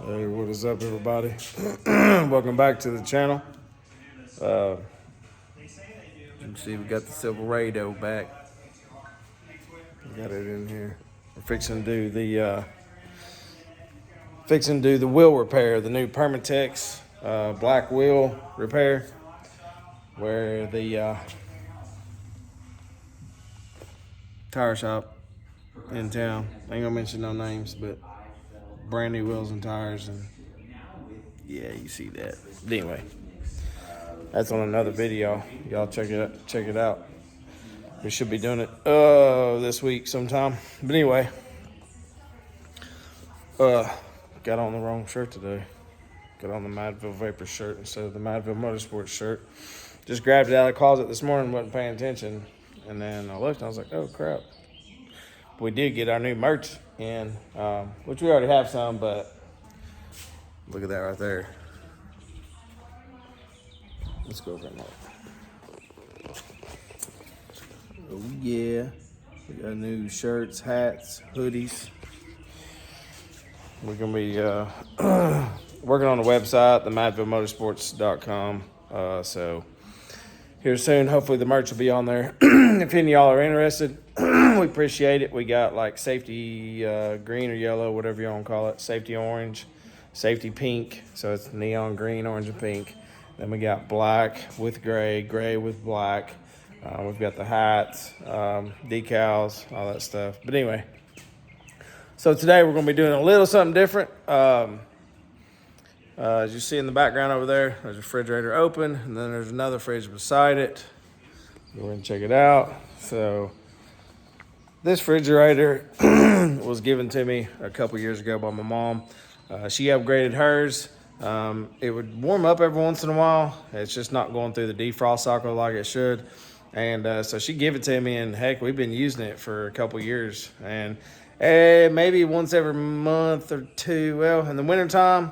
Hey, what is up, everybody? Welcome back to the channel. You can see we got the Silverado back. We got it in here. We're fixing to do the wheel repair, the new Permatex black wheel repair, where the tire shop in town. I ain't gonna mention no names, but brand new wheels and tires, and yeah, you see that. But anyway, that's on another video. Y'all check it out. We should be doing it this week sometime. But anyway, got on the wrong shirt today. Got on the Madville Vapor shirt instead of the Madville Motorsports shirt. Just grabbed it out of the closet this morning, wasn't paying attention, and then I looked and I was like, oh crap. We did get our new merch in, which we already have some, but look at that right there. Let's go for that. Oh yeah, we got new shirts, hats, hoodies. We're gonna be working on the website, the MadvilleMotorsports.com. So here soon, hopefully the merch will be on there. If any of y'all are interested, we appreciate it. We got like safety green or yellow, whatever you want to call it, safety orange, safety pink. So it's neon green, orange, and pink. Then we got black with gray, gray with black. We've got the hats, decals, all that stuff. But anyway, so today we're going to be doing a little something different. As you see in the background over there, there's a refrigerator open, and then there's another fridge beside it. Go ahead and check it out. So this refrigerator was given to me a couple years ago by my mom. She upgraded hers. It would warm up every once in a while. It's just not going through the defrost cycle like it should. And so she gave it to me, and heck, we've been using it for a couple years. And maybe once every month or two. Well, in the wintertime,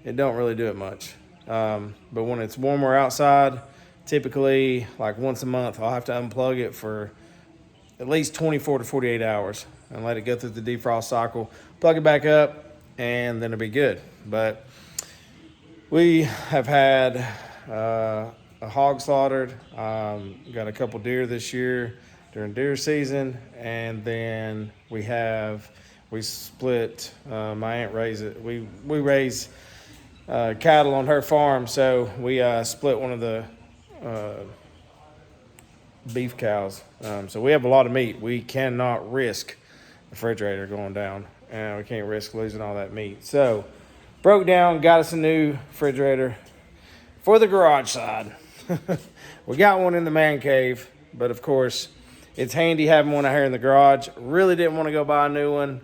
it don't really do it much. But when it's warmer outside, typically like once a month, I'll have to unplug it for at least 24 to 48 hours and let it go through the defrost cycle, plug it back up, and then it'll be good. But we have had a hog slaughtered, got a couple deer this year during deer season, and then we split, my aunt raised it. We raise cattle on her farm, so we split one of the beef cows. So we have a lot of meat. We cannot risk the refrigerator going down, and we can't risk losing all that meat. So broke down, got us a new refrigerator for the garage side. We got one in the man cave, but of course it's handy having one out here in the garage. Really didn't want to go buy a new one,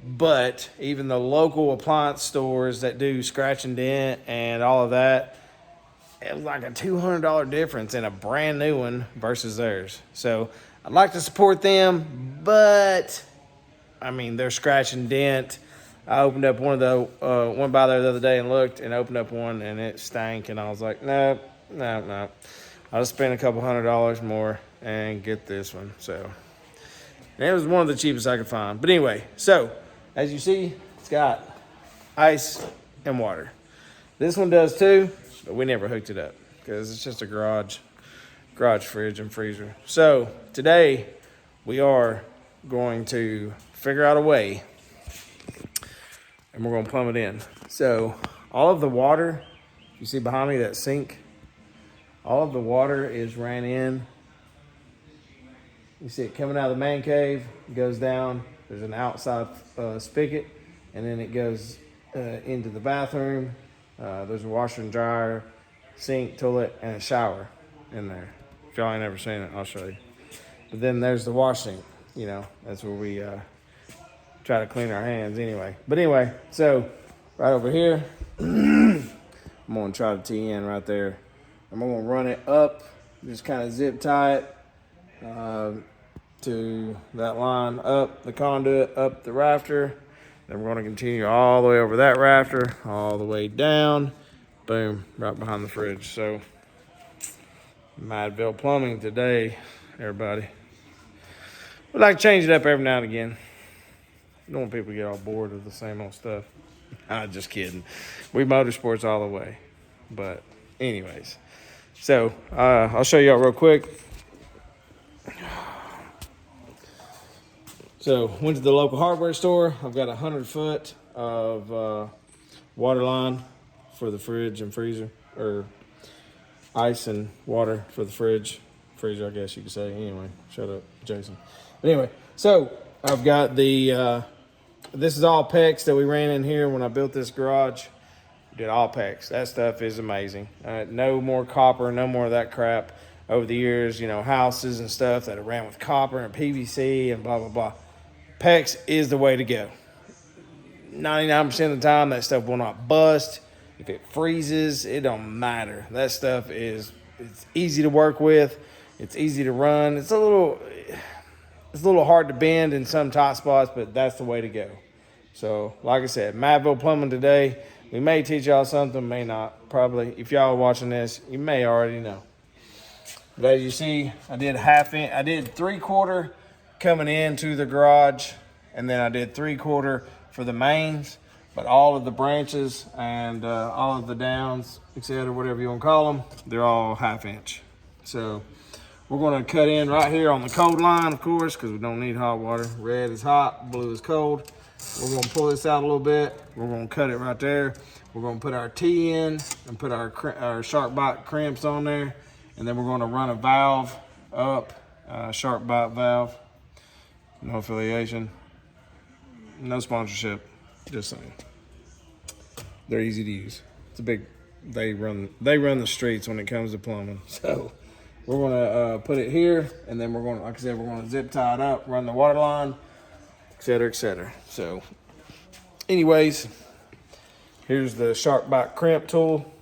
but even the local appliance stores that do scratch and dent and all of that, it was like a $200 difference in a brand new one versus theirs. So I'd like to support them, but I mean, they're scratch and dent. I opened up went by there the other day and looked, and opened up one, and it stank, and I was like, no. I'll just spend a couple $100 more and get this one. So, and it was one of the cheapest I could find. But anyway, so as you see, it's got ice and water. This one does too, but we never hooked it up because it's just a garage fridge and freezer. So today we are going to figure out a way, and we're going to plumb it in. So all of the water you see behind me, that sink, all of the water is ran in. You see it coming out of the man cave, it goes down. There's an outside spigot, and then it goes into the bathroom. There's a washer and dryer, sink, toilet, and a shower in there. If y'all ain't ever seen it, I'll show you. But then there's the wash sink. You know, that's where we try to clean our hands anyway. But anyway, so right over here, I'm going to try to tee in right there. I'm going to run it up, just kind of zip tie it to that line, up the conduit, up the rafter. Then we're going to continue all the way over that rafter, all the way down, boom, right behind the fridge. So Madville plumbing today, everybody. We like to change it up every now and again. I don't want people to get all bored of the same old stuff. I'm just kidding. We motorsports all the way. But anyways, so I'll show y'all real quick. So went to the local hardware store. I've got 100 foot of water line for the fridge and freezer, or ice and water for the freezer, I guess you could say. Anyway, shut up, Jason. But anyway, so I've got the this is all PEX that we ran in here when I built this garage. We did all PEX. That stuff is amazing. No more copper, no more of that crap. Over the years, you know, houses and stuff that have ran with copper and PVC and blah blah blah. PEX is the way to go. 99% of the time, that stuff will not bust. If it freezes, it don't matter. That stuff it's easy to work with. It's easy to run. It's a little hard to bend in some tight spots, but that's the way to go. So, like I said, Madville plumbing today. We may teach y'all something, may not. Probably, if y'all are watching this, you may already know. But as you see, I did 3/4 coming into the garage, and then I did 3/4 for the mains, but all of the branches and all of the downs, etc., whatever you want to call them, they're all 1/2 inch. So we're going to cut in right here on the cold line, of course, because we don't need hot water. Red is hot, blue is cold. We're going to pull this out a little bit. We're going to cut it right there. We're going to put our T in and put our sharp bite crimps on there, and then we're going to run a valve up, sharp bite valve. No affiliation, no sponsorship, just saying. They're easy to use. It's a big, they run the streets when it comes to plumbing. So we're gonna put it here, and then we're gonna, like I said, we're gonna zip tie it up, run the water line, etc., etc. So anyways, here's the sharp bite crimp tool.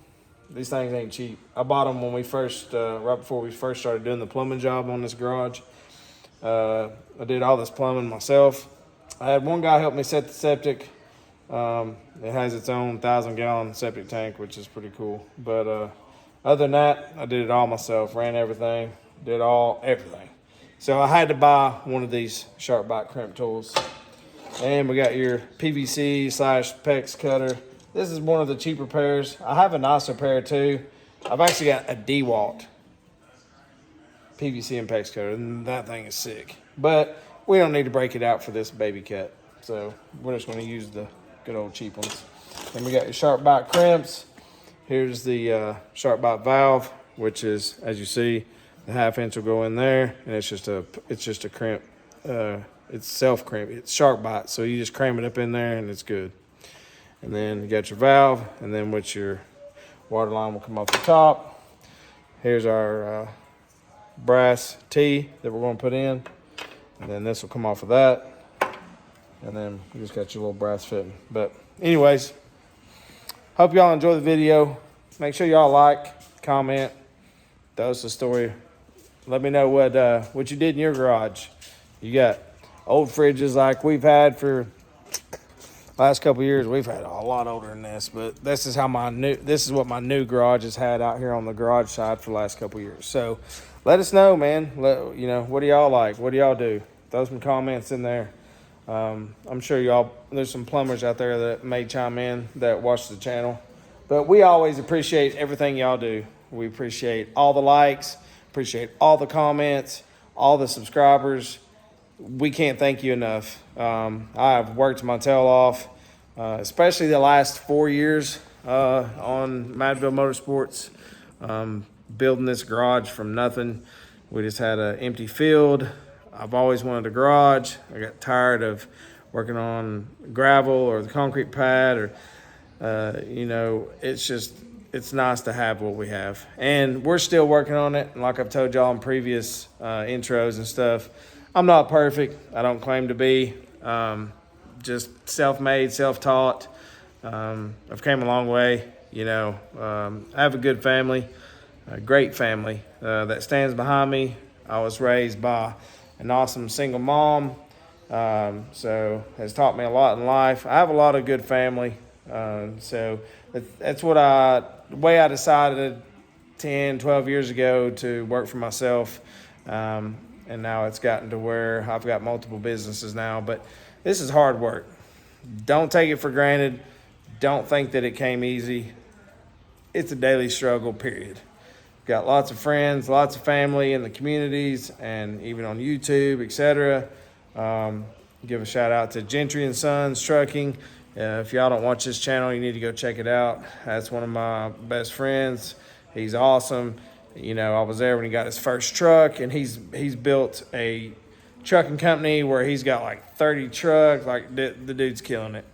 These things ain't cheap. I bought them when we first, right before we first started doing the plumbing job on this garage. I did all this plumbing myself. I had one guy help me set the septic. It has its own 1,000-gallon septic tank, which is pretty cool. But other than that, I did it all myself. Ran everything, did everything. So I had to buy one of these sharp bite crimp tools. And we got your PVC/PEX cutter. This is one of the cheaper pairs. I have a nicer pair too. I've actually got a DeWalt PVC and PEX cutter, and that thing is sick. But we don't need to break it out for this baby cut. So we're just gonna use the good old cheap ones. Then we got your sharp bite crimps. Here's the sharp bite valve, which is, as you see, the 1/2 inch will go in there, and it's just a crimp. It's self crimp. It's sharp bite, so you just cram it up in there, and it's good. And then you got your valve, and then with your water line will come off the top. Here's our brass T that we're going to put in, and then this will come off of that, and then you just got your little brass fitting. But anyways, hope y'all enjoy the video. Make sure y'all like, comment, tell us the story. Let me know what you did in your garage. You got old fridges like we've had for last couple of years. We've had a lot older than this, but this is what my new garage has had out here on the garage side for the last couple of years. So let us know, man. You know, what do y'all like? What do y'all do? Throw some comments in there. I'm sure there's some plumbers out there that may chime in that watch the channel, but we always appreciate everything y'all do. We appreciate all the likes, appreciate all the comments, all the subscribers. We can't thank you enough. I've worked my tail off, especially the last 4 years on Madville Motorsports, building this garage from nothing. We just had an empty field. I've always wanted a garage. I got tired of working on gravel or the concrete pad, or you know, it's nice to have what we have. And we're still working on it. And like I've told y'all in previous intros and stuff, I'm not perfect. I don't claim to be. Just self-made, self-taught. I've came a long way. You know, I have a good family, a great family that stands behind me. I was raised by an awesome single mom, so has taught me a lot in life. I have a lot of good family, so that's the way I decided 10, 12 years ago to work for myself. And now it's gotten to where I've got multiple businesses now, but this is hard work. Don't take it for granted. don't think that it came easy. It's a daily struggle, period. Got lots of friends, lots of family in the communities, and even on YouTube, etc. Give a shout out to Gentry and Sons Trucking. If y'all don't watch this channel, you need to go check it out. That's one of my best friends. He's awesome. You know, I was there when he got his first truck, and he's built a trucking company where he's got like 30 trucks. Like the dude's killing it.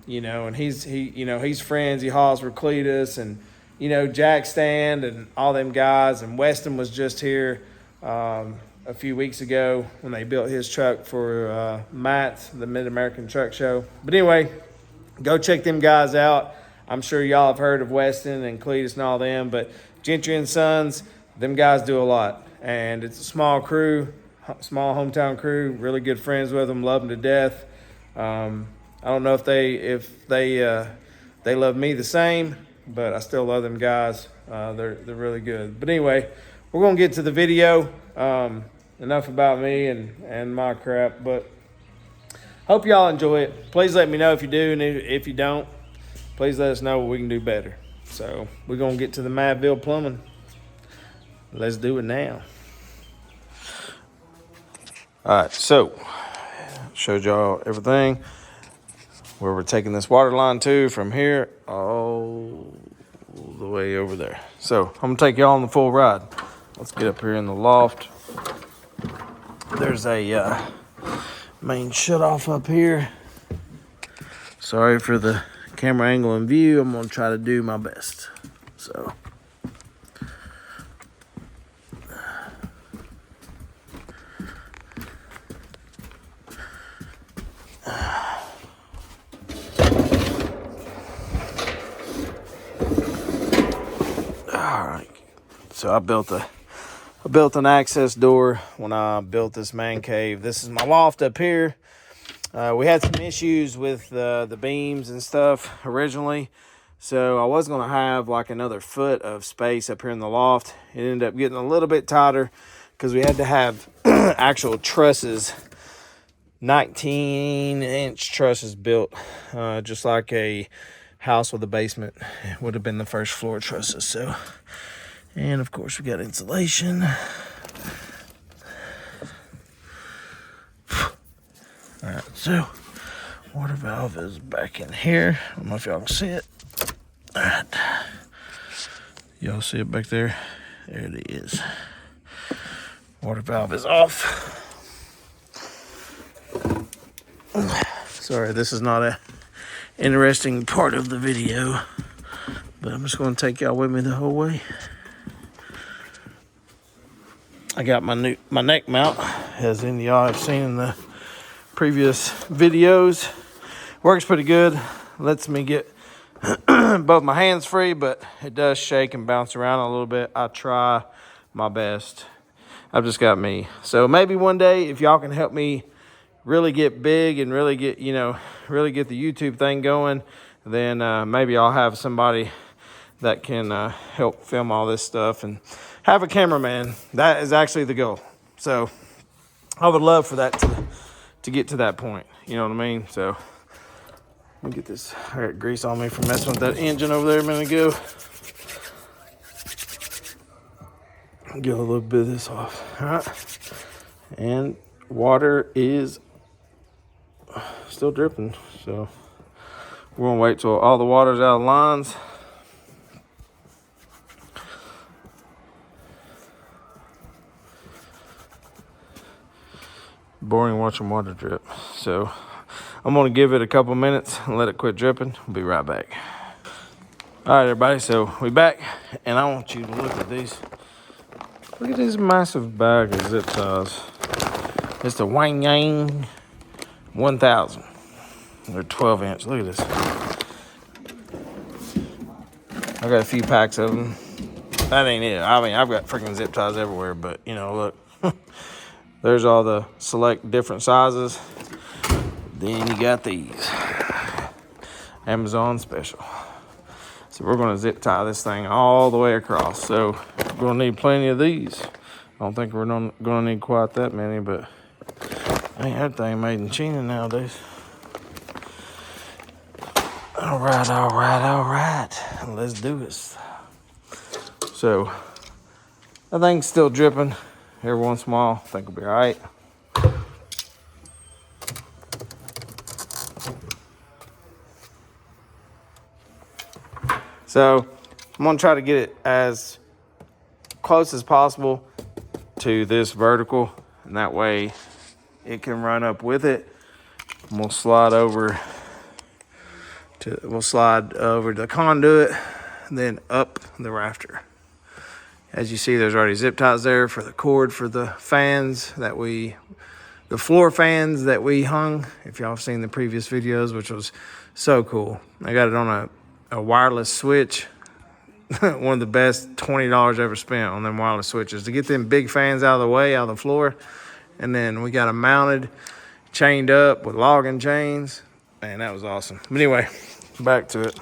You know, and he's friends. He hauls for Cletus and, you know, Jack Stand and all them guys. And Weston was just here a few weeks ago when they built his truck for Matt's, the Mid-American Truck Show. But anyway, go check them guys out. I'm sure y'all have heard of Weston and Cletus and all them, but Gentry and Sons, them guys do a lot. And it's a small crew, small hometown crew, really good friends with them, love them to death. I don't know if they love me the same, but I still love them guys. They're really good. But anyway, we're gonna get to the video. Enough about me and my crap, but hope y'all enjoy it. Please let me know if you do, and if you don't, please let us know what we can do better. So we're gonna get to the Madville plumbing. Let's do it now. All right, so showed y'all everything where we're taking this water line to from here all the way over there. So I'm gonna take y'all on the full ride. Let's get up here in the loft. There's a main shutoff up here. Sorry for the camera angle and view. I'm gonna try to do my best. So I built an access door when I built this man cave. This is my loft up here. We had some issues with the beams and stuff originally, so I was gonna have like another foot of space up here in the loft. It ended up getting a little bit tighter because we had to have actual trusses, 19-inch trusses built, just like a house with a basement. It would have been the first floor trusses. So. And of course we got insulation. All right, so water valve is back in here. I don't know if y'all can see it. All right, y'all see it back there? There it is. Water valve is off. Sorry, this is not a interesting part of the video, but I'm just going to take y'all with me the whole way. I got my neck mount, as any of y'all have seen in the previous videos. Works pretty good. Lets me get both my hands free, but it does shake and bounce around a little bit. I try my best. I've just got me. So maybe one day, if y'all can help me really get big and really get, really get the YouTube thing going, then maybe I'll have somebody that can help film all this stuff and have a cameraman. That is actually the goal. So I would love for that to get to that point. You know what I mean? So let me get this. I got grease on me from messing with that engine over there a minute ago. Get a little bit of this off. All right. And water is still dripping. So we're gonna wait till all the water's out of lines. Boring watching water drip. So I'm gonna give it a couple minutes and let it quit dripping. We'll be right back. All right, everybody, so we back, and I want you to look at these. Look at this massive bag of zip ties. It's the Wang Yang 1000. They're 12-inch. Look at this. I got a few packs of them. That ain't it. I mean, I've got freaking zip ties everywhere, but look. There's all the select different sizes. Then you got these. Amazon special. So we're gonna zip tie this thing all the way across. So we're gonna need plenty of these. I don't think we're gonna need quite that many, but ain't everything made in China nowadays. All right. Let's do this. So, I think still dripping every once in a while. I think we'll be all right. So, I'm gonna try to get it as close as possible to this vertical, and that way it can run up with it. And we'll slide over the conduit, and then up the rafter. As you see, there's already zip ties there for the cord for the fans the floor fans that we hung. If y'all have seen the previous videos, which was so cool. I got it on a wireless switch. One of the best $20 ever spent on them wireless switches to get them big fans out of the way, out of the floor. And then we got them mounted, chained up with logging chains. Man, that was awesome. But anyway, back to it.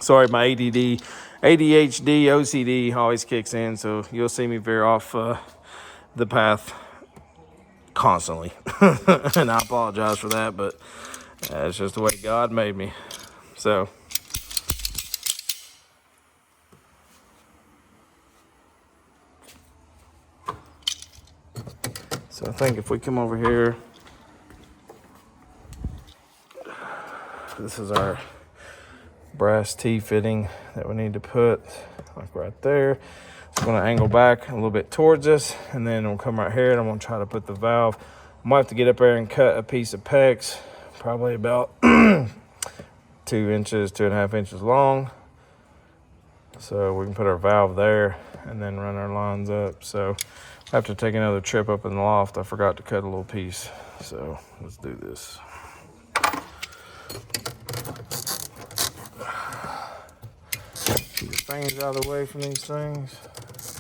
Sorry, my ADHD, OCD always kicks in, so you'll see me veer off the path constantly. And I apologize for that, but it's just the way God made me. So I think if we come over here, this is our brass T fitting that we need to put like right there. So I'm going to angle back a little bit towards us, and then we'll come right here, and I'm going to try to put the valve. I might have to get up there and cut a piece of PEX, probably about 2.5 inches long, so we can put our valve there and then run our lines up. So I have to take another trip up in the loft. I forgot to cut a little piece, so let's do this. Keep the fans out of the way from these things.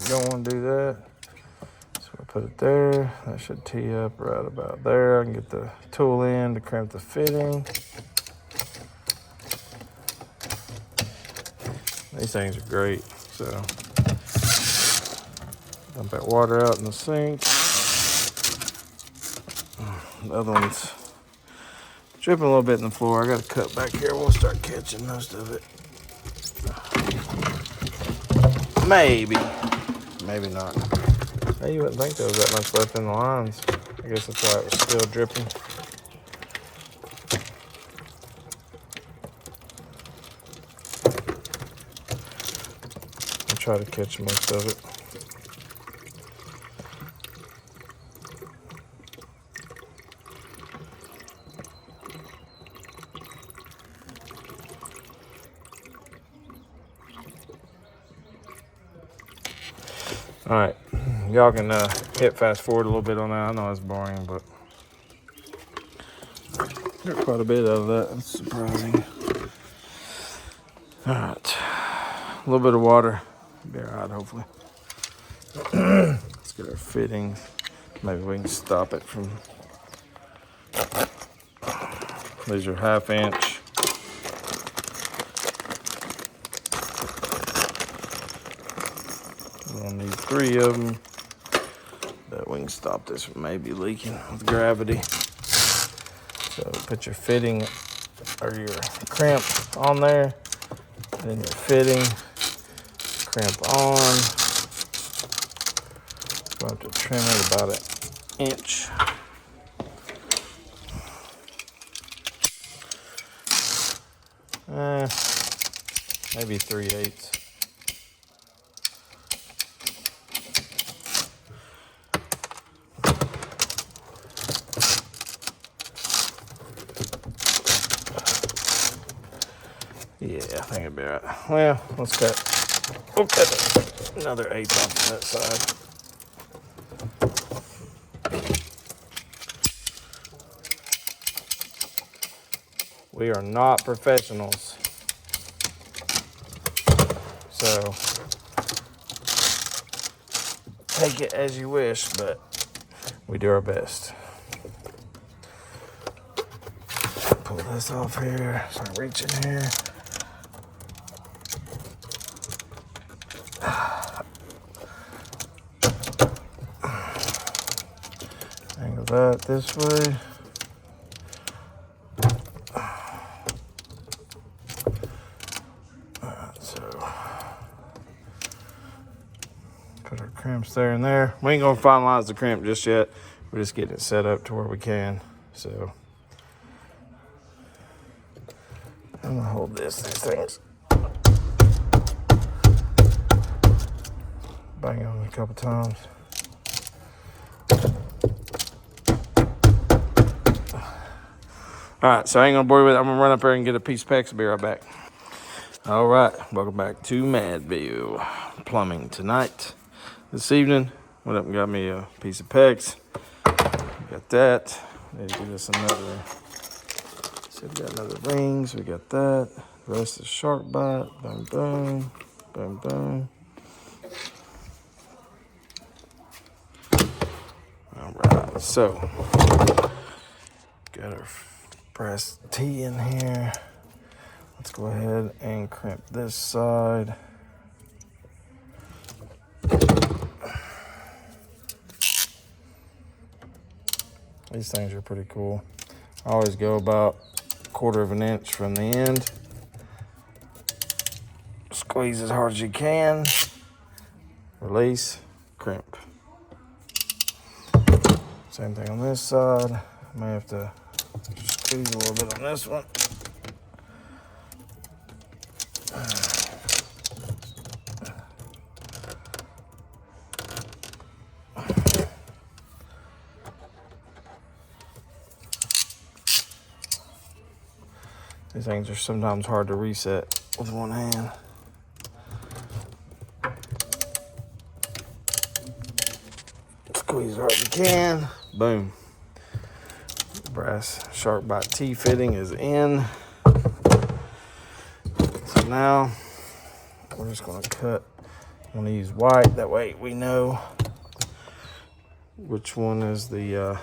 You don't want to do that. So we'll put it there. That should tee up right about there. I can get the tool in to crimp the fitting. These things are great. So dump that water out in the sink. The other one's dripping a little bit in the floor. I got to cut back here. We'll start catching most of it. Maybe not. Hey, you wouldn't think there was that much left in the lines. I guess that's why it was still dripping. I'll try to catch most of it. All right, y'all can hit fast forward a little bit on that. I know it's boring, but got quite a bit out of that. That's surprising. All right, a little bit of water. Be all right, hopefully. Let's get our fittings. Maybe we can stop it from. These are 1/2 inch. We'll need 3 of them, but we can stop this from maybe leaking with gravity. So put your fitting or your crimp on there, then your fitting, crimp on. We'll have to trim it about 1 inch. Maybe 3/8. Yeah, I think it'd be all right. Well, let's cut. We'll cut another 1/8 off of that side. We are not professionals, so take it as you wish, but we do our best. Pull this off here, start reaching here. Angle that this way. crimps there and there. We ain't gonna finalize the crimp just yet. We're just getting it set up to where we can. So I'm gonna hold these things. Bang on it a couple times. All right, so I ain't gonna bore you with it. I'm gonna run up there and get a piece of PEX. I'll be right back. All right, welcome back to Madville Plumbing tonight. This evening, went up and got me a piece of PEX. Got that. Need to give us another. So we got another rings. We got that. The rest is shark bite. Boom, boom, boom, boom. All right, so got our brass T in here. Let's go ahead and crimp this side. These things are pretty cool. I always go about 1/4 of an inch from the end. Squeeze as hard as you can. Release, crimp. Same thing on this side. I may have to squeeze a little bit on this one. These things are sometimes hard to reset with one hand. Squeeze as hard as you can. Boom. Brass shark bite T fitting is in. So now we're just going to cut. I'm going to use white. That way we know which one is the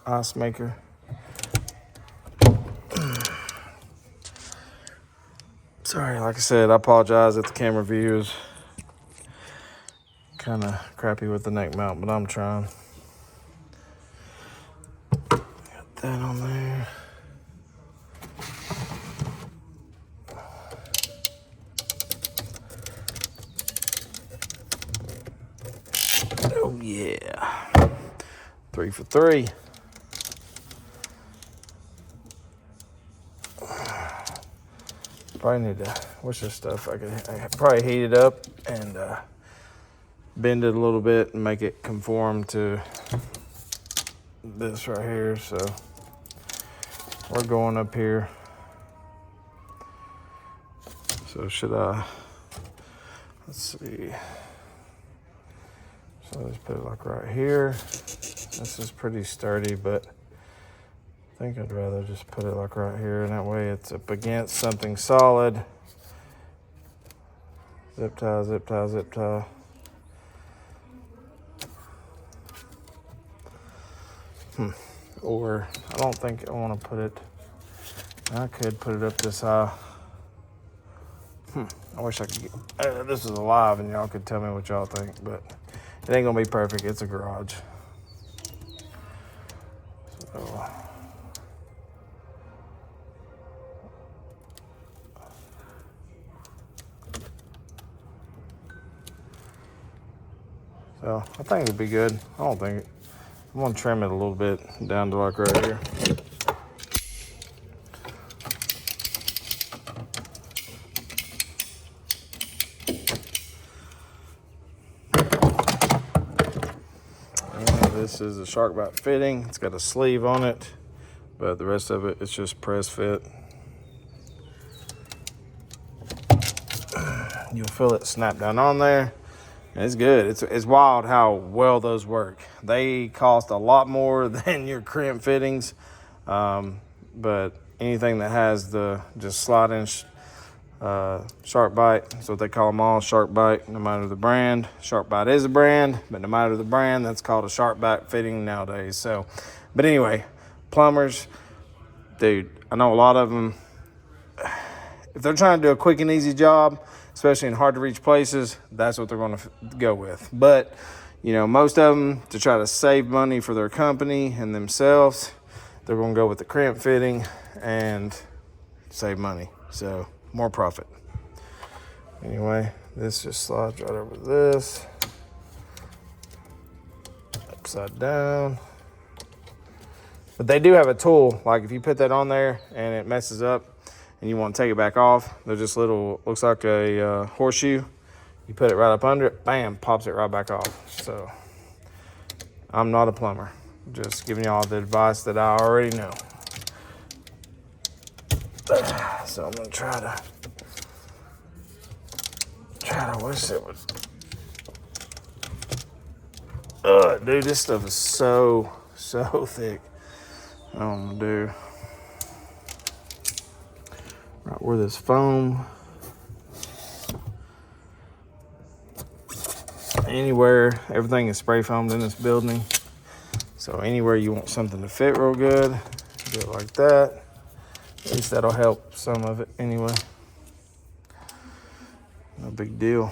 ice maker. Sorry, like I said, I apologize if the camera view is kind of crappy with the neck mount, but I'm trying. Got that on there. Oh yeah. 3 for 3. Probably need to, what's this stuff? I could probably heat it up and bend it a little bit and make it conform to this right here. So we're going up here. So should I, let's see. So let's put it like right here. This is pretty sturdy, but I think I'd rather just put it like right here, and that way it's up against something solid. Zip tie, zip tie, zip tie. Or I don't think I want to put it, I could put it up this high. I wish I could get, this is alive and y'all could tell me what y'all think, but it ain't gonna be perfect. It's a garage. So I think it'd be good. I don't think it. I'm gonna trim it a little bit down to like right here. And this is a shark bite fitting. It's got a sleeve on it, but the rest of it, it's just press fit. You'll feel it snap down on there. It's good. It's wild how well those work. They cost a lot more than your crimp fittings, but anything that has the just slide-in shark bite, that's what they call them all, shark bite, no matter the brand. Shark bite is a brand, but no matter the brand, that's called a shark bite fitting nowadays. So, but anyway, plumbers, dude, I know a lot of them, if they're trying to do a quick and easy job, especially in hard to reach places, that's what they're going to go with. But, you know, most of them, to try to save money for their company and themselves, they're going to go with the crimp fitting and save money. So, more profit. Anyway, this just slides right over this. upside down. But they do have a tool, like if you put that on there and it messes up and you want to take it back off, they're just little, looks like a horseshoe. You put it right up under it, bam, pops it right back off. So I'm not a plumber, just giving y'all the advice that I already know. So I'm gonna try to wish it was. Dude, this stuff is so thick. I'm gonna do right where this foam, anywhere, everything is spray foamed in this building. So anywhere you want something to fit real good, do it like that. At least that'll help some of it anyway. No big deal.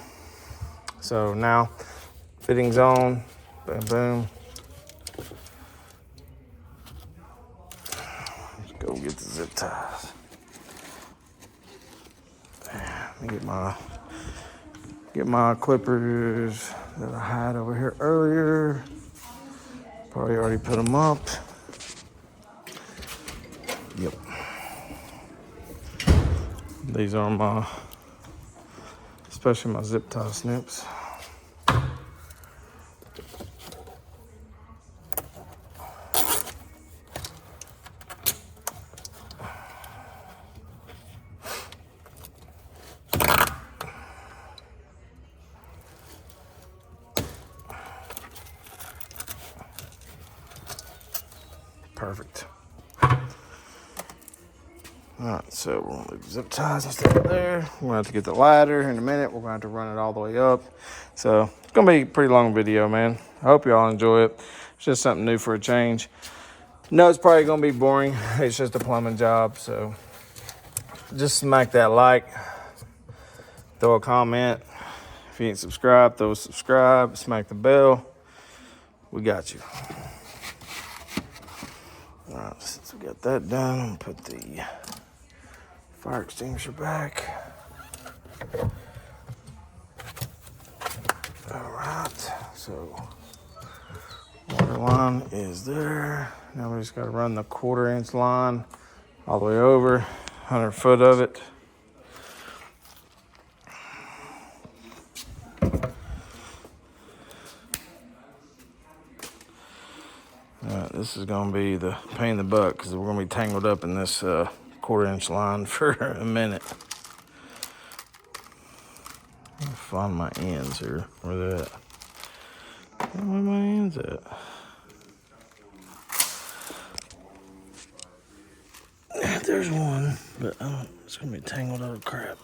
So now, fittings on, boom, boom. Let's go get the zip ties. Let me get my clippers that I had over here earlier. Probably already put them up. Yep. These are especially my zip tie snips. Perfect. All right, so we're gonna leave the zip ties and stuff there. We're gonna have to get the ladder in a minute. We're gonna have to run it all the way up. So it's gonna be a pretty long video, man. I hope y'all enjoy it. It's just something new for a change. No, it's probably gonna be boring. It's just a plumbing job. So just smack that like, throw a comment. If you ain't subscribed, throw a subscribe, smack the bell. We got you. All right, since we got that done, I'm gonna put the fire extinguisher back. All right, so water line is there. Now we just gotta run the 1/4 inch line all the way over, 100 foot of it. All right, this is gonna be the pain in the butt because we're gonna be tangled up in this 1/4 inch line for a minute. I'll find my ends here. Where they're at? Where my ends at? There's one, but it's gonna be tangled up with crap.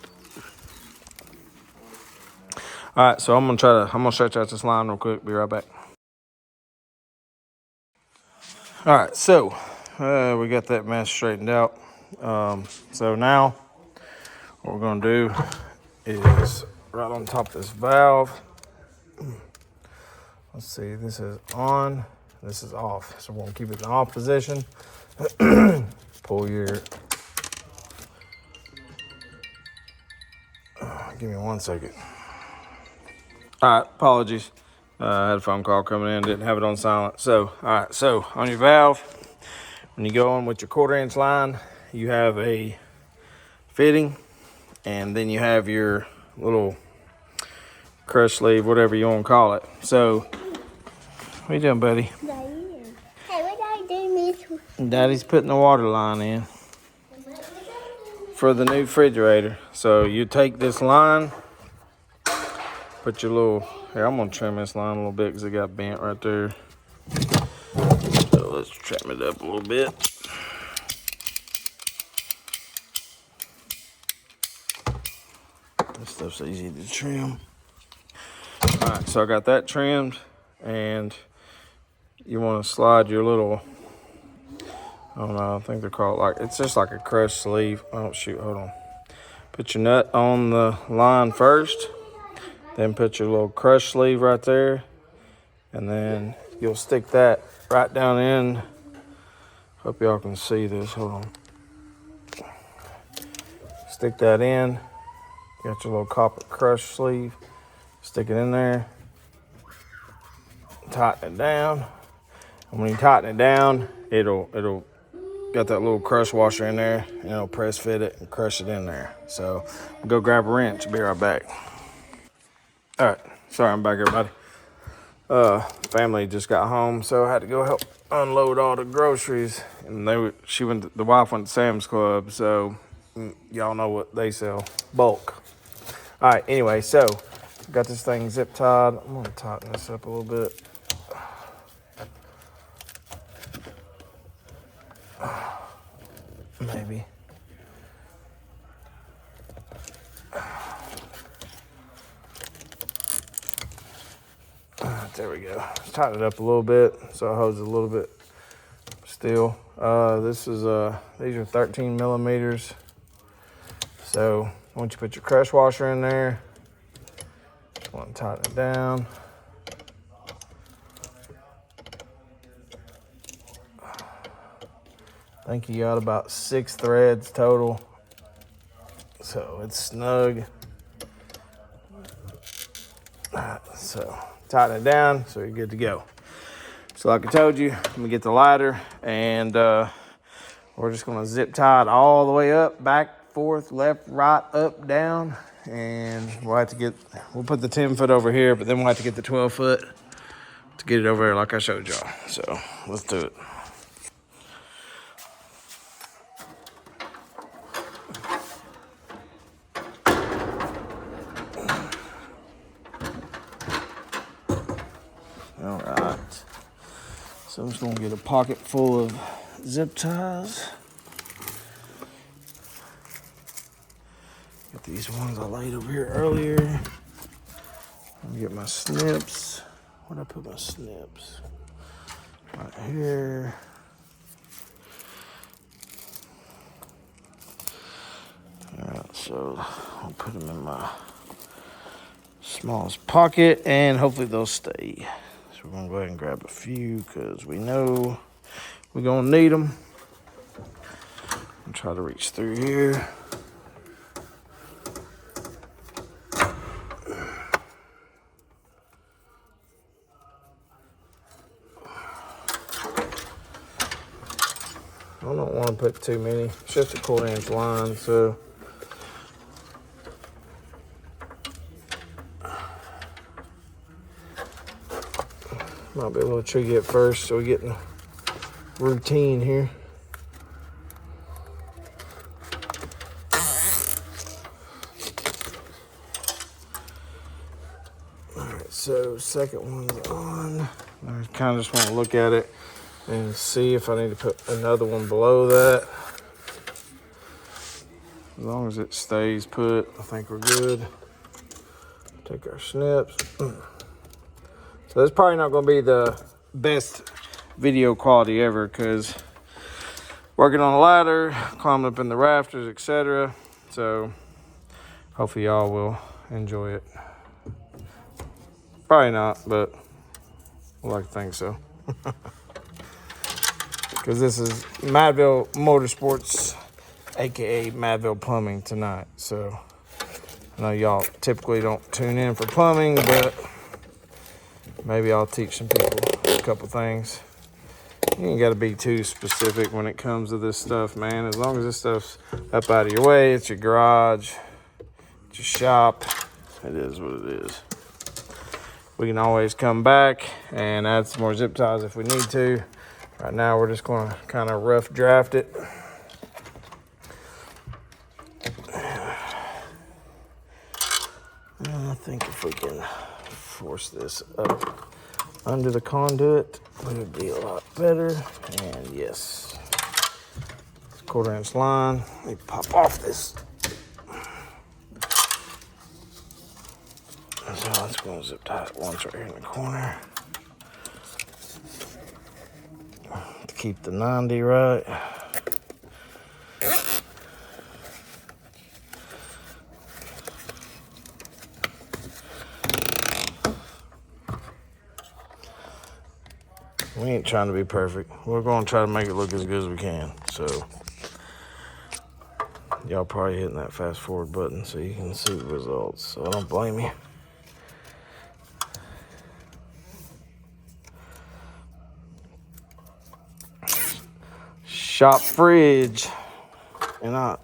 All right, so I'm gonna stretch out this line real quick. Be right back. All right, so we got that mess straightened out. So now what we're gonna do is right on top of this valve. Let's see, this is on, this is off. So we're gonna keep it in off position. Pull your, give me 1 second. All right, apologies. I had a phone call coming in, didn't have it on silent. So, all right, so on your valve, when you go in with your 1/4 inch line, you have a fitting, and then you have your little crush sleeve, whatever you want to call it. So, what you doing, buddy? Hey, what are you doing? Daddy's putting the water line in for the new refrigerator. So you take this line, put your little, here, I'm gonna trim this line a little bit because it got bent right there. So let's trim it up a little bit. This stuff's easy to trim. All right, so I got that trimmed, and you want to slide your little, I don't know, I think they're called, like, it's just like a crush sleeve. Oh shoot, hold on. Put your nut on the line first, then put your little crush sleeve right there, and then you'll stick that right down in. Hope y'all can see this, hold on. Stick that in, got your little copper crush sleeve, stick it in there, tighten it down. And when you tighten it down, it'll got that little crush washer in there, and it'll press fit it and crush it in there. So go grab a wrench. Be right back. All right, sorry I'm back, everybody. Family just got home, so I had to go help unload all the groceries. And the wife went to Sam's Club, so y'all know what they sell, bulk. All right, anyway, so got this thing zip tied. I'm gonna tighten this up a little bit. Maybe. There we go. Tighten it up a little bit so it holds a little bit still. These are 13 millimeters. So once you put your crush washer in there, just want to tighten it down. I think you got about 6 threads total. So it's snug. So tighten it down so you're good to go. So like I told you, I'm gonna get the lighter, and we're just gonna zip tie it all the way up, back, forth, left, right, up, down, and we'll put the 10-foot over here, but then we'll have to get the 12-foot to get it over there like I showed y'all. So let's do it. All right. So I'm just gonna get a pocket full of zip ties. Get these ones I laid over here earlier. Let me get my snips. Where'd I put my snips? Right here. All right, so I'll put them in my smallest pocket, and hopefully they'll stay. So we're gonna go ahead and grab a few because we know we're gonna need them. I'll try to reach through here. I don't want to put too many. It's just a 1/4-inch line, so might be a little tricky at first, so we get in the routine here. All right, so second one's on. I kind of just want to look at it and see if I need to put another one below that. As long as it stays put, I think we're good. Take our snips. So it's probably not going to be the best video quality ever because working on a ladder, climbing up in the rafters, etc. So hopefully y'all will enjoy it. Probably not, but I like to think so. Because this is Madville Motorsports, aka Madville Plumbing tonight. So I know y'all typically don't tune in for plumbing, but maybe I'll teach some people a couple things. You ain't got to be too specific when it comes to this stuff, man. As long as this stuff's up out of your way, it's your garage, it's your shop, it is what it is. We can always come back and add some more zip ties if we need to. Right now, we're just going to kind of rough draft it. And I think if we can force this up under the conduit, it would be a lot better. And yes, 1/4-inch line. Let me pop off this. So let's go and zip tie it once right here in the corner. To keep the 90 right. We ain't trying to be perfect. We're going to try to make it look as good as we can. So y'all probably hitting that fast forward button so you can see the results. So I don't blame you. shop fridge and a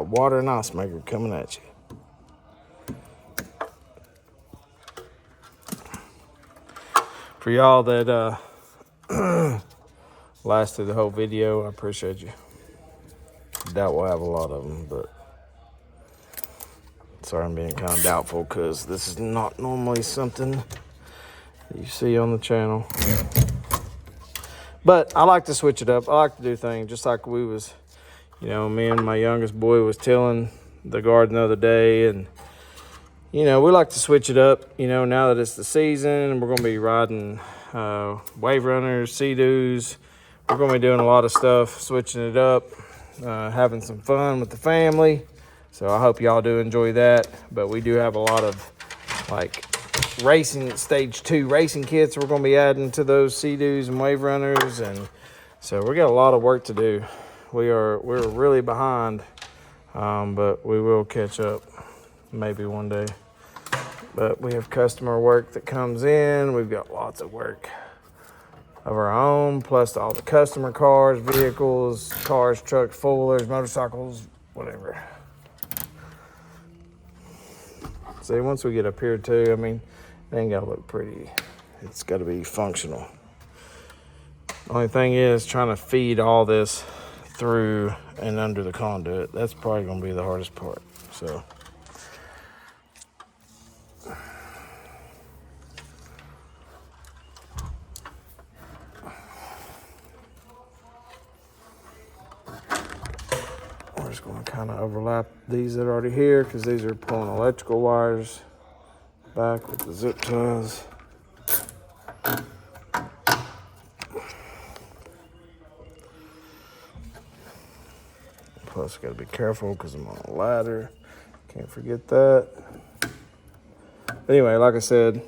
water and ice maker coming at you. For y'all that lasted the whole video, I appreciate you. Doubt we'll have a lot of them, but sorry I'm being kind of doubtful because this is not normally something that you see on the channel. But I like to switch it up. I like to do things just like we was, you know, me and my youngest boy was tilling the garden the other day, and you know, we like to switch it up. You know, now that it's the season, we're gonna be riding wave runners, sea-doos. We're gonna be doing a lot of stuff, switching it up, having some fun with the family. So I hope y'all do enjoy that. But we do have a lot of like racing, stage 2 racing kits we're gonna be adding to those sea-doos and wave runners, and so we got a lot of work to do. We're really behind, but we will catch up maybe one day. But we have customer work that comes in. We've got lots of work of our own, plus all the customer cars, vehicles, cars, trucks, four-wheelers, motorcycles, whatever. See, once we get up here too, I mean, it ain't gotta look pretty. It's gotta be functional. The only thing is trying to feed all this through and under the conduit. That's probably gonna be the hardest part, so. We're just going to kind of overlap these that are already here because these are pulling electrical wires back with the zip ties. Plus, got to be careful because I'm on a ladder. Can't forget that. But anyway, like I said,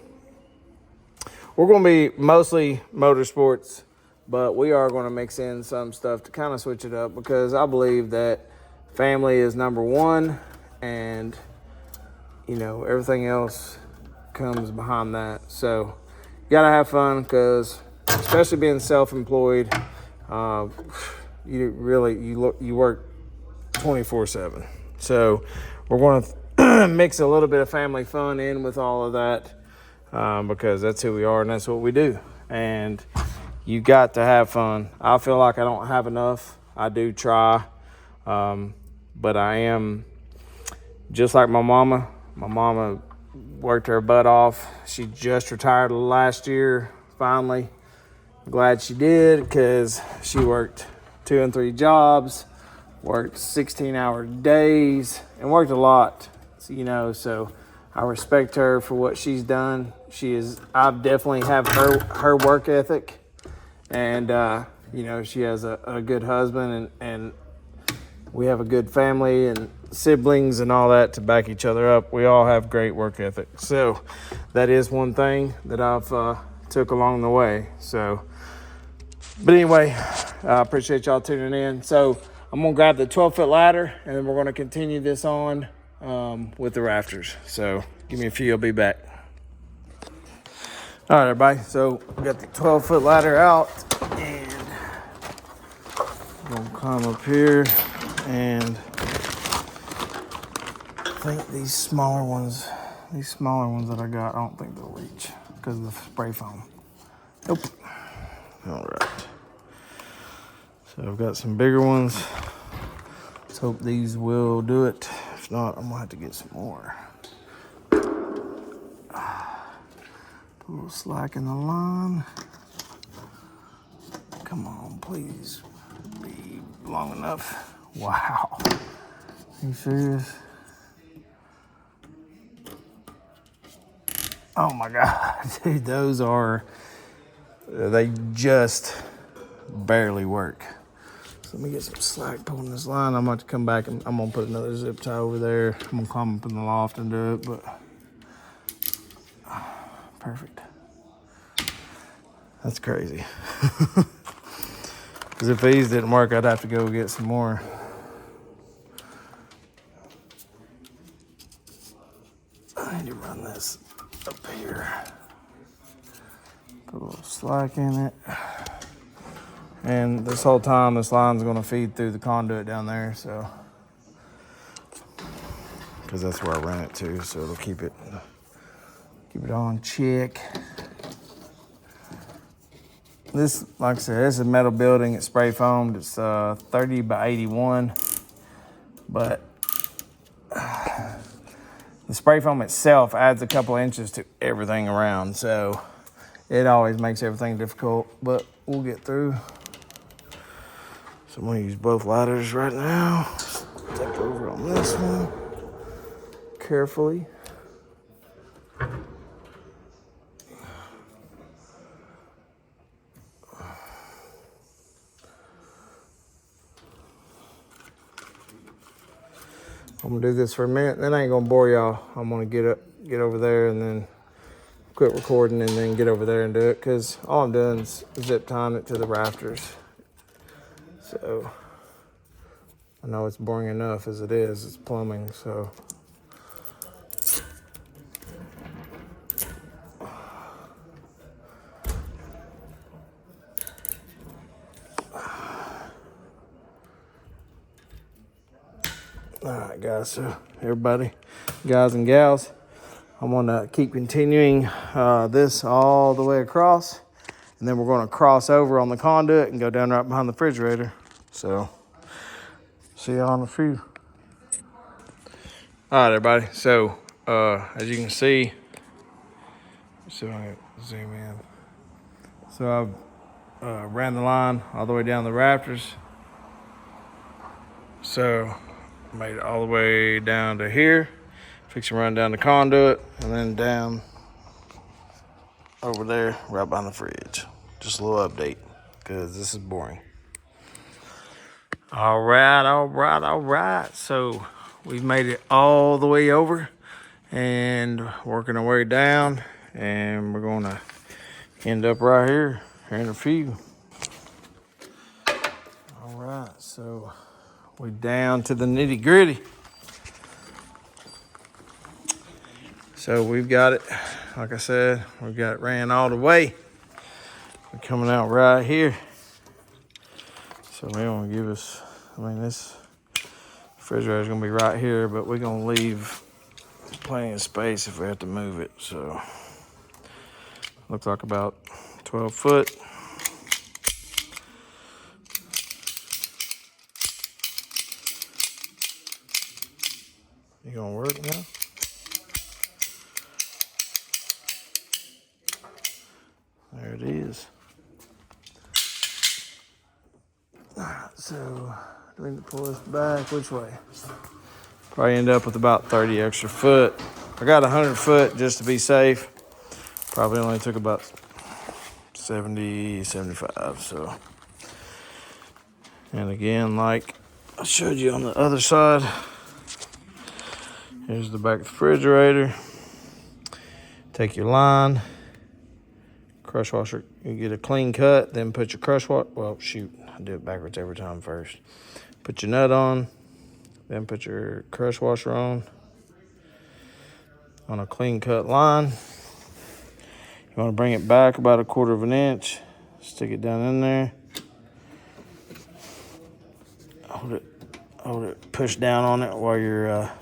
we're going to be mostly motorsports, but we are going to mix in some stuff to kind of switch it up because I believe that family is number one, and you know, everything else comes behind that. So you gotta have fun because, especially being self-employed, you work 24/7. So we're going to mix a little bit of family fun in with all of that because that's who we are and that's what we do. And you got to have fun. I feel like I don't have enough. I do try. But I am just like my mama. My mama worked her butt off. She just retired last year, finally. Glad she did because she worked 2 and 3 jobs, worked 16-hour days, and worked a lot, you know, so I respect her for what she's done. I definitely have her work ethic, and, you know, she has a good husband, and we have a good family and siblings and all that to back each other up. We all have great work ethic. So that is one thing that I've took along the way. So, but anyway, I appreciate y'all tuning in. So I'm going to grab the 12-foot ladder and then we're going to continue this on with the rafters. So give me a few, I'll be back. All right, everybody. So we got the 12-foot ladder out and I'm going to climb up here. And I think these smaller ones that I got, I don't think they'll reach because of the spray foam. Nope. All right. So I've got some bigger ones. Let's hope these will do it. If not, I'm gonna have to get some more. Put a little slack in the line. Come on, please be long enough. Wow. Are you serious? Oh my God, dude, they just barely work. So let me get some slack pulling this line. I'm about to come back and I'm gonna put another zip tie over there. I'm gonna climb up in the loft and do it, but perfect. That's crazy. Because if these didn't work, I'd have to go get some more. I need to run this up here. Put a little slack in it. And this whole time, this line's going to feed through the conduit down there, so. Because that's where I run it to, so it'll keep it on check. This, like I said, this is a metal building. It's spray foamed. It's 30 by 81, but the spray foam itself adds a couple inches to everything around, so it always makes everything difficult, but we'll get through. So I'm gonna use both ladders right now. Step over on this one carefully. I'm gonna do this for a minute, then I ain't gonna bore y'all. I'm gonna get over there and then quit recording and then get over there and do it, because all I'm doing is zip tying it to the rafters. So I know it's boring enough as it is. It's plumbing, so. All right, guys, so everybody, guys and gals, I'm gonna keep continuing this all the way across, and then we're gonna cross over on the conduit and go down right behind the refrigerator. So, see y'all in a few. All right, everybody, so as you can see, so I can zoom in. So I've ran the line all the way down the rafters. So made it all the way down to here. Fix to run down the conduit and then down over there right behind the fridge. Just a little update because this is boring. All right. So we've made it all the way over and working our way down, and we're gonna end up right here in a few. All right, so we're down to the nitty gritty. So we've got it, like I said, we've got it ran all the way. We're coming out right here. So they want to give us, this refrigerator is going to be right here, but we're going to leave plenty of space if we have to move it. So looks like about 12 foot. You gonna work now? There it is. All right, so do we need to pull this back? Which way? Probably end up with about 30 extra foot. I got 100 foot just to be safe. Probably only took about 70, 75, so. And again, like I showed you on the other side, here's the back of the refrigerator. Take your line, crush washer, you get a clean cut, then put your crush washer, well, shoot, I do it backwards every time first. Put your nut on, then put your crush washer on a clean cut line. You want to bring it back about 1/4 of an inch, stick it down in there. Hold it, push down on it while you're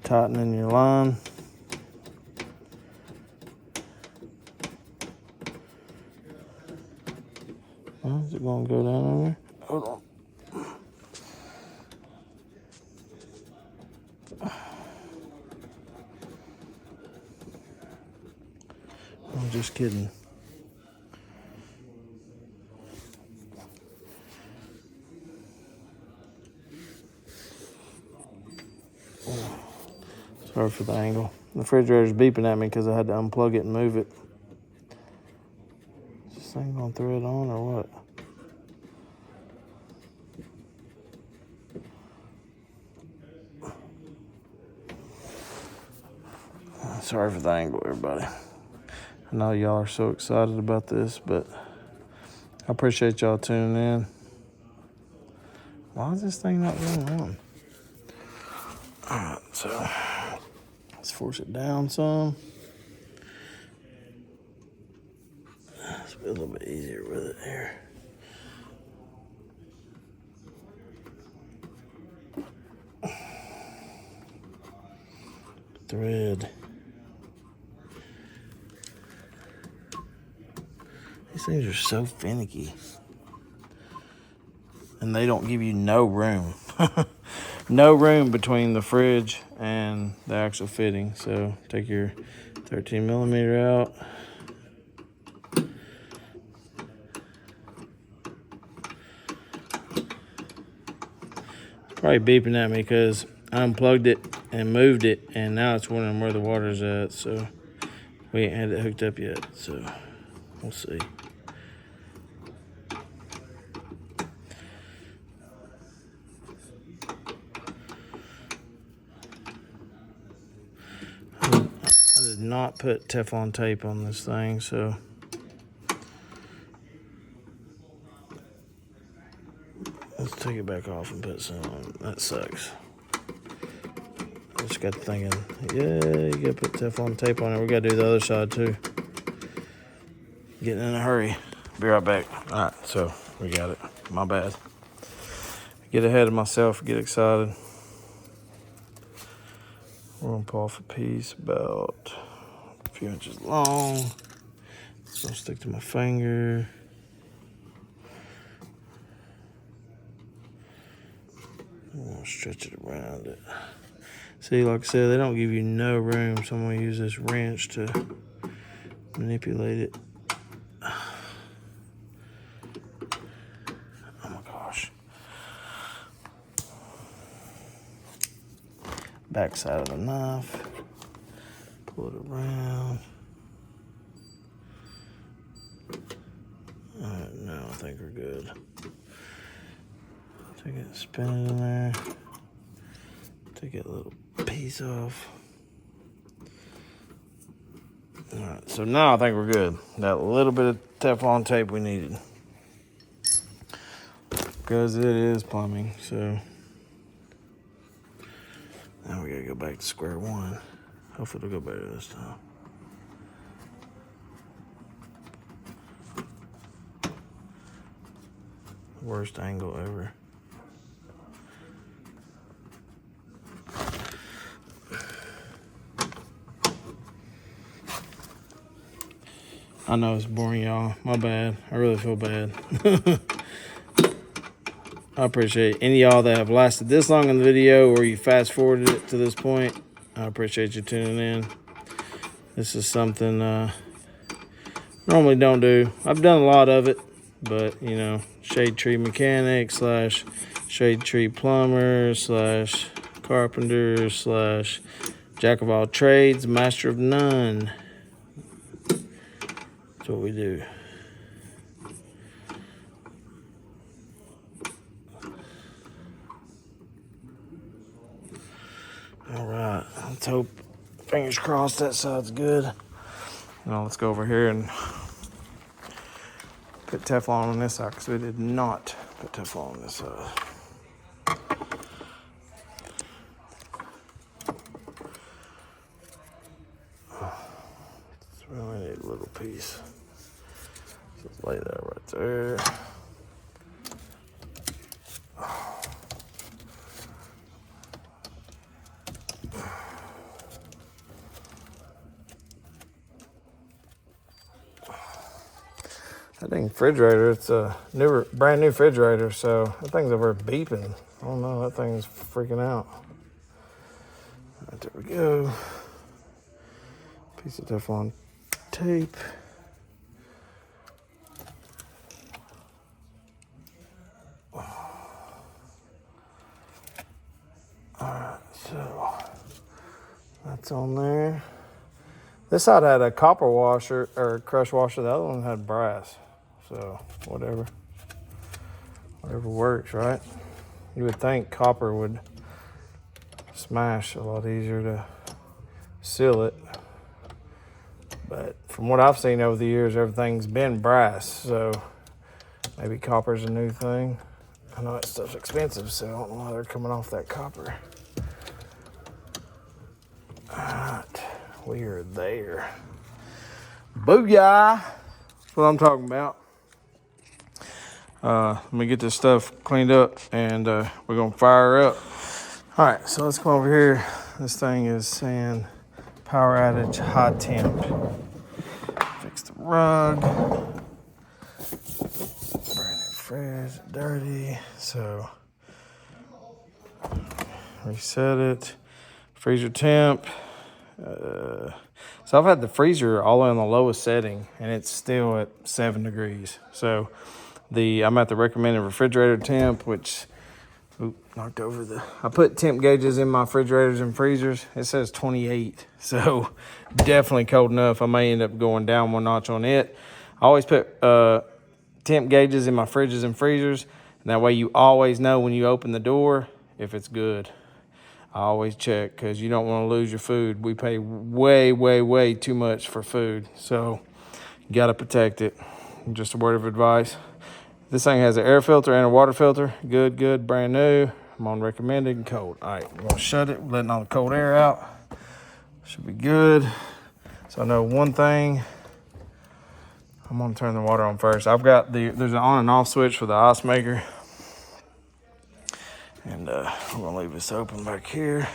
tightening your line. Is it gonna go down in there? Hold on. I'm just kidding. Sorry for the angle. The refrigerator's beeping at me because I had to unplug it and move it. Is this thing gonna throw it on or what? Sorry for the angle, everybody. I know y'all are so excited about this, but I appreciate y'all tuning in. Why is this thing not going on? All right, so let's force it down some. Let's be a little bit easier with it here. thread. These things are so finicky. And they don't give you no room. No room between the fridge and the actual fitting. So take your 13 millimeter out. It's probably beeping at me because I unplugged it and moved it, and now it's wondering where the water's at. So we ain't had it hooked up yet. So we'll see. I did not put Teflon tape on this thing, so let's take it back off and put some on. That sucks. I just got thinking, yeah, you gotta put Teflon tape on it. We gotta do the other side too. Getting in a hurry. Be right back. All right, so we got it. My bad. Get ahead of myself, get excited. We're gonna pull off a piece about a few inches long. It's gonna stick to my finger. I'm gonna stretch it around it. See, like I said, they don't give you no room, so I'm gonna use this wrench to manipulate it. Oh my gosh. Back side of the knife. Pull it around. Alright, now I think we're good. Take it, spin it in there. Take that little piece off. Alright, so now I think we're good. That little bit of Teflon tape we needed. Because it is plumbing, so now we gotta go back to square one. Hopefully it'll go better this time. Worst angle ever. I know it's boring, y'all. My bad. I really feel bad. I appreciate any of y'all that have lasted this long in the video or you fast forwarded it to this point. I appreciate you tuning in. This is something normally don't do. I've done a lot of it, but you know, shade tree mechanic / shade tree plumber / carpenter / jack of all trades, master of none. That's what we do. All right, let's hope, fingers crossed, that side's good. Now let's go over here and put Teflon on this side because we did not put Teflon on this side. It's really need a little piece. So let's lay that right there. That dang refrigerator, it's a brand new refrigerator, so that thing's over beeping. I don't know, that thing's freaking out. All right, there we go. Piece of Teflon tape. Alright, so that's on there. This side had a copper washer or crush washer, the other one had brass. So whatever works, right? You would think copper would smash a lot easier to seal it. But from what I've seen over the years, everything's been brass. So maybe copper's a new thing. I know that stuff's expensive, so I don't know why they're coming off that copper. All right, we are there. Booyah! That's what I'm talking about. Let me get this stuff cleaned up and we're gonna fire her up. All right, so let's come over here. This thing is saying Power outage, high temp. Fix the rug. Brand new fridge, dirty. So reset it. Freezer temp. So I've had the freezer all on the lowest setting, and it's still at 7 degrees. So I'm at the recommended refrigerator temp, which knocked over I put temp gauges in my refrigerators and freezers. It says 28, so definitely cold enough. I may end up going down one notch on it. I always put temp gauges in my fridges and freezers, and that way you always know when you open the door if it's good. I always check because you don't want to lose your food. We pay way, way, way too much for food, so you got to protect it. Just a word of advice. This thing has an air filter and a water filter. Good, brand new. I'm on recommended and cold. All right, we're going to shut it, letting all the cold air out. Should be good. So I know one thing. I'm going to turn the water on first. I've got there's an on and off switch for the ice maker. And we're going to leave this open back here.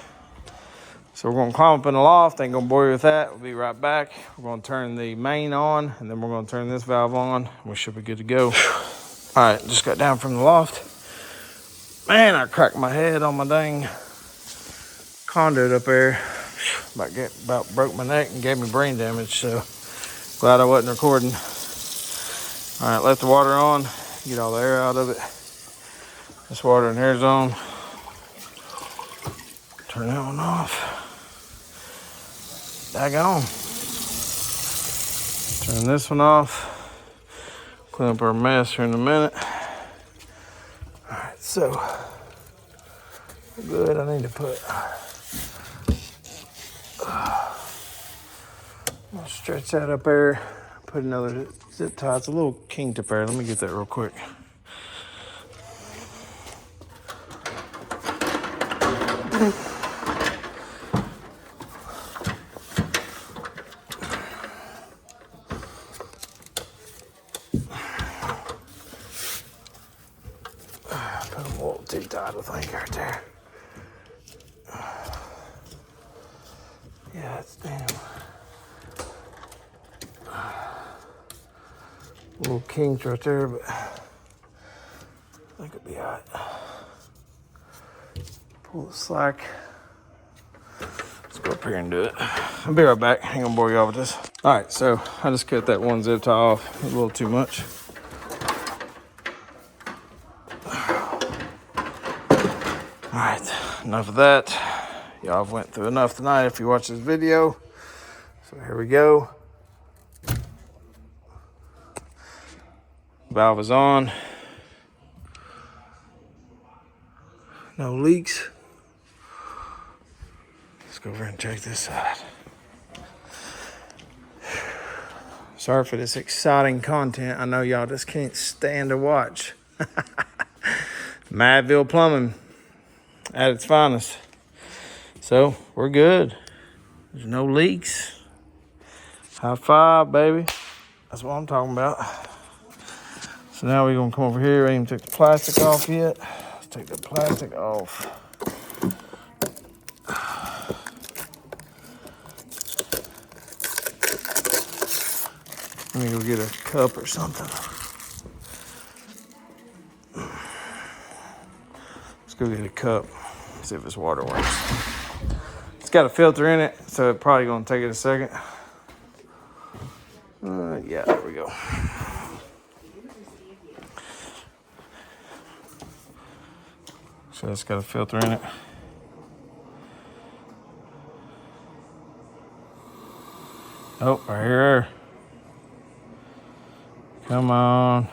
So we're going to climb up in the loft. Ain't going to bore you with that. We'll be right back. We're going to turn the main on, and then we're going to turn this valve on. We should be good to go. All right, just got down from the loft. Man, I cracked my head on my dang conduit up there. About broke my neck and gave me brain damage, so glad I wasn't recording. All right, let the water on. Get all the air out of it. This water in here's on. Turn that one off. Daggone. Turn this one off. Clean up our mess here in a minute. All right, so good. I need to put. I'll stretch that up there. Put another zip tie. It's a little king tip there. Let me get that real quick. Put them a little too tight, I think, right there. Yeah, it's damn. Little kinks right there, but I think it'll be all right. Pull the slack. Let's go up here and do it. I'll be right back. Ain't gonna bore you all with this. All right, so I just cut that one zip tie off a little too much. All right, enough of that. Y'all have went through enough tonight if you watch this video. So here we go. Valve is on. No leaks. Let's go over and check this side. Sorry for this exciting content. I know y'all just can't stand to watch. Madville plumbing at its finest. So we're good. There's no leaks. High five, baby. That's what I'm talking about. So now we're gonna come over here. I ain't even took the plastic off yet. Let's take the plastic off. Let me go get a cup or something. Let's go get a cup. See if this water works. It's got a filter in it, so it's probably gonna take it a second. Yeah, there we go. So it's got a filter in it. Oh, right here. Come on.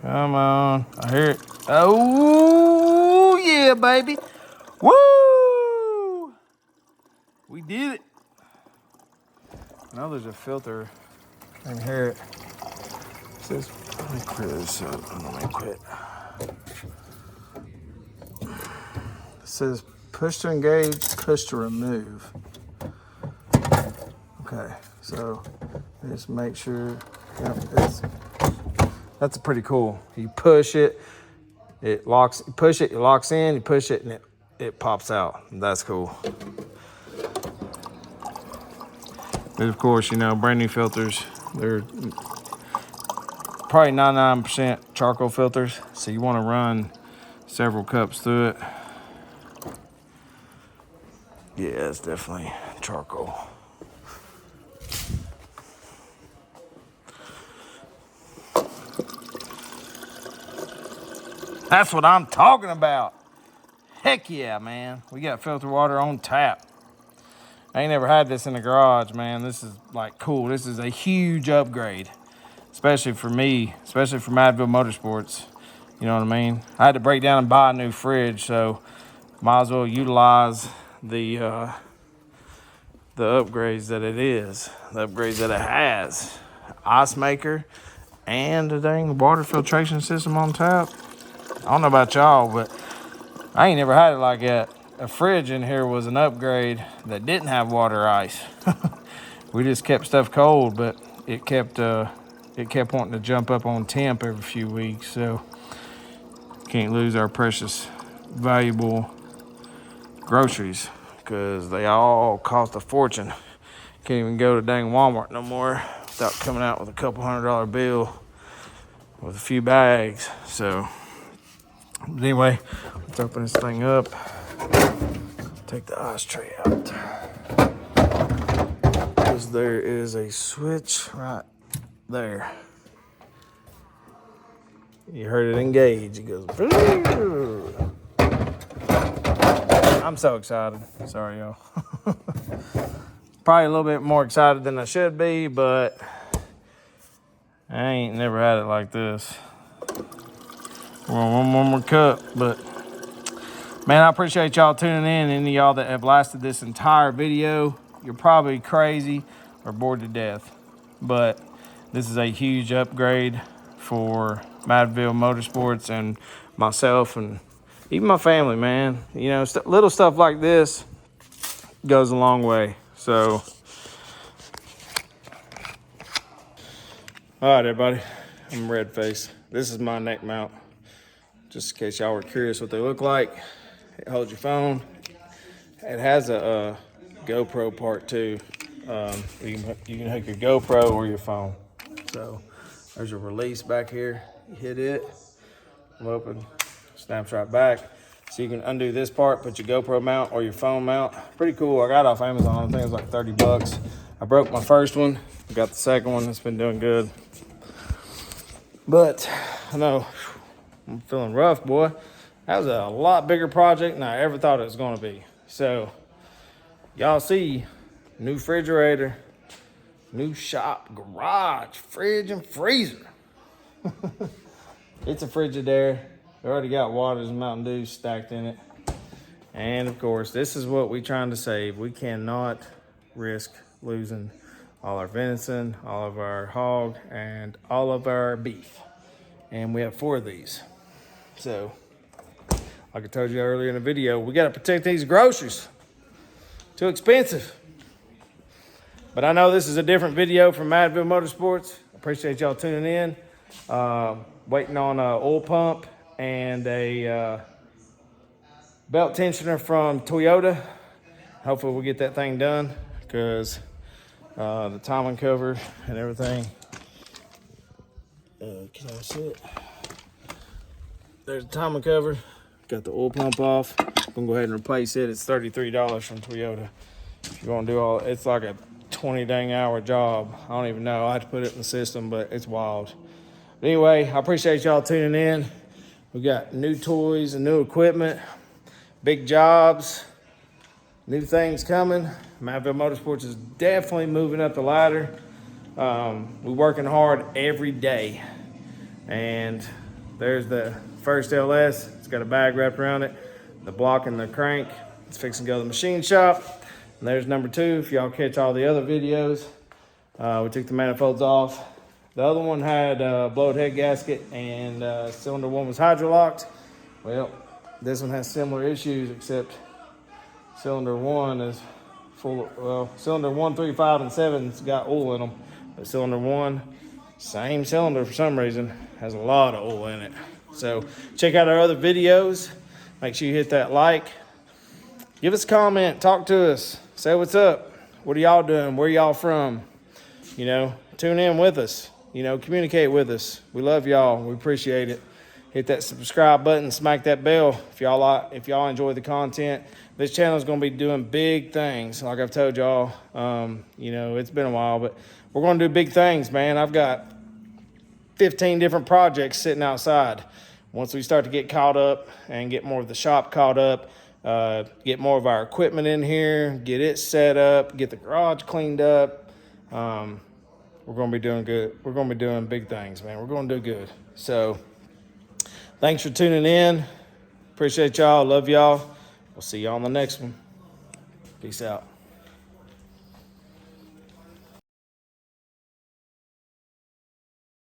Come on. I hear it. Oh, yeah, baby. Woo! We did it. Now there's a filter. I can hear it. It says, let me clear this up. Let me quit. It says push to engage, push to remove. Okay, so just make sure. That's pretty cool. You push it, it locks. You push it, it locks in. You push it, and it pops out. That's cool. But of course, you know, brand new filters. They're probably 99% charcoal filters. So you want to run several cups through it. Yeah, it's definitely charcoal. That's what I'm talking about. Heck yeah, man. We got filtered water on tap. I ain't never had this in the garage, man. This is like cool. This is a huge upgrade, especially for me, especially for Madville Motorsports. You know what I mean? I had to break down and buy a new fridge, so might as well utilize the upgrades that it is, the upgrades that it has. Ice maker and a dang water filtration system on tap. I don't know about y'all, but I ain't never had it like that. A fridge in here was an upgrade that didn't have water ice. We just kept stuff cold, but it kept wanting to jump up on temp every few weeks. So can't lose our precious, valuable groceries because they all cost a fortune. Can't even go to dang Walmart no more without coming out with a couple $100 bill with a few bags. So anyway, let's open this thing up. Take the ice tray out. Because there is a switch right there. You heard it engage. It goes. I'm so excited. Sorry, y'all. Probably a little bit more excited than I should be, but I ain't never had it like this. We're on one more cup, but man, I appreciate y'all tuning in. Any of y'all that have lasted this entire video, you're probably crazy or bored to death. But this is a huge upgrade for Madville Motorsports and myself and even my family, man. You know, little stuff like this goes a long way. So, all right, everybody. I'm Redface. This is my neck mount. Just in case y'all were curious what they look like. It holds your phone. It has a GoPro part too. You can hook your GoPro or your phone. So there's a release back here. You hit it, open, snaps right back. So you can undo this part, put your GoPro mount or your phone mount. Pretty cool. I got it off Amazon. I think it was like 30 bucks. I broke my first one. Got the second one. It's been doing good. But I know I'm feeling rough, boy. That was a lot bigger project than I ever thought it was going to be. So y'all see, new refrigerator, new shop, garage, fridge, and freezer. It's a Frigidaire. We already got waters and Mountain Dew stacked in it. And of course, this is what we're trying to save. We cannot risk losing all our venison, all of our hog, and all of our beef. And we have 4 of these. So, like I told you earlier in the video, we got to protect these groceries. Too expensive. But I know this is a different video from Madville Motorsports. Appreciate y'all tuning in. Waiting on an oil pump and a belt tensioner from Toyota. Hopefully we'll get that thing done because the timing cover and everything. Can I see it? There's the timing cover. Got the oil pump off. I'm gonna go ahead and replace it. It's $33 from Toyota. If you want to do all, it's like a 20 dang hour job. I don't even know. I have to put it in the system, but it's wild. But anyway, I appreciate y'all tuning in. We got new toys and new equipment, big jobs, new things coming. Madville Motorsports is definitely moving up the ladder. We're working hard every day. And there's the first LS. It's got a bag wrapped around it. The block and the crank. It's fixing to go to the machine shop. And there's number 2. If y'all catch all the other videos, we took the manifolds off. The other one had a blowed head gasket and cylinder 1 was hydrolocked. Well, this one has similar issues except cylinder 1 is full of, well, cylinder 1, 3, 5, and 7's got oil in them. But cylinder 1, same cylinder for some reason, has a lot of oil in it. So check out our other videos. Make sure you hit that like. Give us a comment, talk to us, say what's up. What are y'all doing? Where y'all from? You know, tune in with us. You know, communicate with us. We love y'all. We appreciate it. Hit that subscribe button, smack that bell if y'all enjoy the content. This channel is going to be doing big things. Like I've told y'all, you know, it's been a while, but we're going to do big things, man. I've got 15 different projects sitting outside. Once we start to get caught up and get more of the shop caught up, get more of our equipment in here, get it set up, get the garage cleaned up, we're going to be doing good. We're going to be doing big things, man. We're going to do good. So thanks for tuning in. Appreciate y'all. Love y'all. We'll see y'all on the next one. Peace out.